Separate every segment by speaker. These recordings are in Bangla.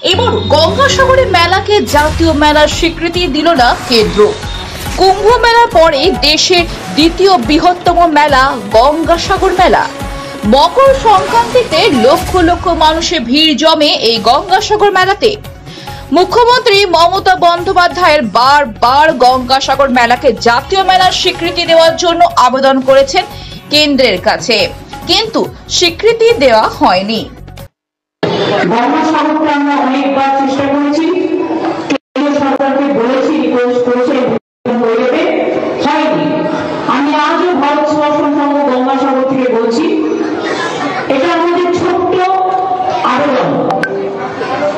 Speaker 1: এবার গঙ্গাসাগরের মেলাকে জাতীয় মেলার স্বীকৃতি দিল না কেন্দ্র। কুম্ভ মেলার পরে দেশের দ্বিতীয় বৃহত্তম মেলা গঙ্গাসাগর মেলা। মকর সংক্রান্তিতে লক্ষ লক্ষ মানুষের ভিড় জমে এই গঙ্গাসাগর মেলাতে। মুখ্যমন্ত্রী মমতা বন্দ্যোপাধ্যায়ের বারবার গঙ্গাসাগর মেলাকে জাতীয় মেলার স্বীকৃতি দেওয়ার জন্য আবেদন করেছেন কেন্দ্রের কাছে, কিন্তু স্বীকৃতি দেওয়া হয়নি।
Speaker 2: গঙ্গাসাগরকে আমরা অনেকবার চেষ্টা করেছি, কেন্দ্র সরকারকে বলেছি, রিকোয়েস্ট করেছে, হয়নি। আমি আজও ভারত সেবাশ্রম সংঘ গঙ্গাসাগর থেকে বলছি, এটা আমাদের ছোট্ট আবেদন।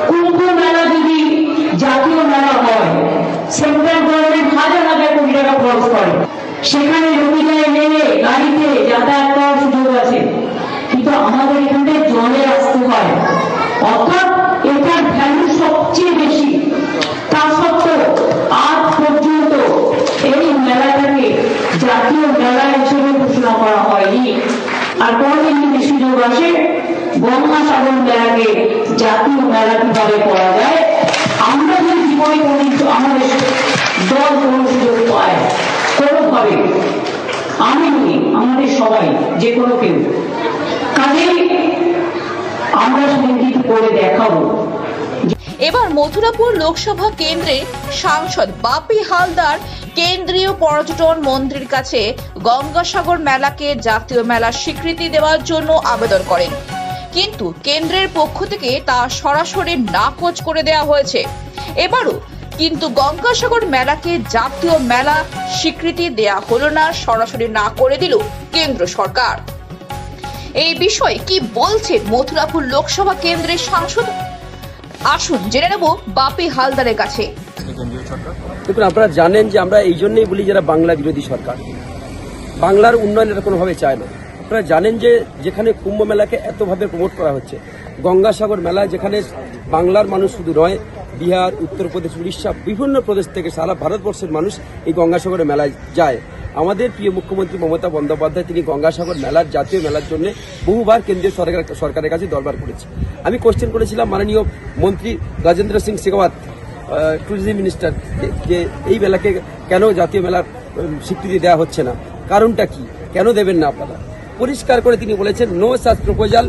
Speaker 2: কুম্ভ মেলা যদি জাতীয় মেলা হয়, সেন্ট্রাল গভর্নমেন্ট হাজার হাজার কোটি টাকা খরচ করে, সেখানে রবিবারে নেমে গাড়িতে যাতায়াত করার সুযোগ আছে, কিন্তু আমাদের এখানে জলে আসতে হয়, অর্থাৎ এটার ভ্যালু সবচেয়ে বেশি। তা সত্ত্বেও আজ পর্যন্ত এই মেলাটাকে জাতীয় মেলা হিসেবে ঘোষণা করা হয়নি। আর কোনদিন যদি সুযোগ আসে গঙ্গাসাগর মেলাকে জাতীয় মেলা কিভাবে করা যায়, আমরা যদি জীবনে আমাদের দল কোনো সুযোগ পায় কোনোভাবে, আমি নই, আমাদের সবাই, যে কোনো কেউ, কাজেই আমরা সেদিন করে দেখাবো।
Speaker 1: এবার মথুরাপুর লোকসভা কেন্দ্রের সাংসদ বাপি হালদার কেন্দ্রীয় পর্যটন মন্ত্রীর কাছে গঙ্গাসাগর মেলাকে জাতীয় মেলার স্বীকৃতি দেওয়ার জন্য আবেদন করেন, কিন্তু কেন্দ্রের পক্ষ থেকে তা সরাসরি নাকচ করে দেওয়া হয়েছে। এবারও কিন্তু গঙ্গাসাগর মেলাকে জাতীয় মেলা স্বীকৃতি দেওয়া হলো না, সরাসরি না করে দিল কেন্দ্র সরকার। এই বিষয়ে কি বলছেন মথুরাপুর লোকসভা কেন্দ্রের সাংসদ, আসুন জেনে নেব বাপি হালদারের কাছে।
Speaker 3: দেখুন, আপনারা জানেন যে আমরা এই জন্যই বলি যারা বাংলা বিরোধী সরকার, বাংলার উন্নয়ন কোনোভাবে চায় না। আপনারা জানেন যে যেখানে কুম্ভ মেলাকে এতভাবে প্রমোট করা হচ্ছে, গঙ্গাসাগর মেলা যেখানে বাংলার মানুষ শুধু নয়, বিহার, উত্তরপ্রদেশ, উড়িষ্যা, বিভিন্ন প্রদেশ থেকে সারা ভারতবর্ষের মানুষ এই গঙ্গাসাগরের মেলায় যায়। আমাদের প্রিয় মুখ্যমন্ত্রী মমতা বন্দ্যোপাধ্যায় তিনি গঙ্গাসাগর মেলার জাতীয় মেলার জন্য বহুবার কেন্দ্রীয় সরকারের কাছে দরবার করেছে। আমি কোশ্চেন করেছিলাম মাননীয় মন্ত্রী গজেন্দ্র সিং শেখাওয়াত, ট্যুরিজম মিনিস্টার, যে এই মেলাকে কেন জাতীয় মেলার স্বীকৃতি দেওয়া হচ্ছে না, কারণটা কি, কেন দেবেন না আপনারা? পরিষ্কার করে তিনি বলেছেন no such proposal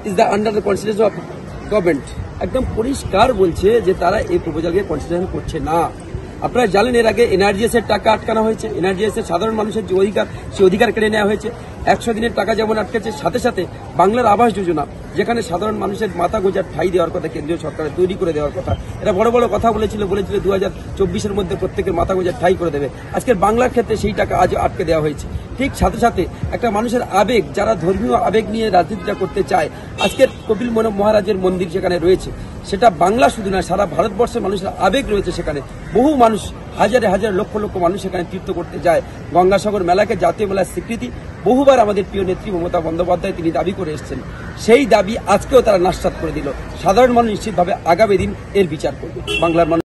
Speaker 3: is the under the consideration of government. একদম পরিষ্কার বলছে যে তারা এই প্রপোজালকে কনসিডারেশন করছে না। আপনারা জানেন এর আগে এনআরজিএস এর টাকা আটকানো হয়েছে, এনআরজিএস এর সাধারণ মানুষের যে অধিকার, সেই অধিকার কেড়ে নেওয়া হয়েছে। 100 দিনের টাকা যেমন আটকেছে, সাথে সাথে বাংলার আবাস যোজনা, যেখানে সাধারণ মানুষের মাথা গোঁজার ঠাঁই দেওয়ার কথা কেন্দ্রীয় সরকারের তৈরি করে দেওয়ার কথা, এটা বড় বড় কথা বলেছিল 2024-এর মধ্যে প্রত্যেকের মাথা গোঁজার ঠাঁই করে দেবে। আজকের বাংলার ক্ষেত্রে সেই টাকা আজ আটকে দেওয়া হয়েছে। ঠিক সাথে সাথে একটা মানুষের আবেগ, যারা ধর্মীয় আবেগ নিয়ে রাজনীতিটা করতে চায়, আজকের কপিল মহারাজের মন্দির যেখানে রয়েছে, সেটা বাংলা শুধু নয়, সারা ভারতবর্ষের মানুষের আবেগ রয়েছে সেখানে। বহু মানুষ, হাজারে হাজার লক্ষ লক্ষ মানুষ সেখানে তীর্থ করতে যায়। গঙ্গাসাগর মেলাকে জাতীয় মেলার স্বীকৃতি বহুবার আমাদের প্রিয় নেত্রী মমতা বন্দ্যোপাধ্যায় তিনি দাবি করে এসেছেন, সেই দাবি আজকেও তারা নস্যাৎ করে দিল। সাধারণ মানুষ নিশ্চিতভাবে আগামী দিন এর বিচার করবে। বাংলার মানুষ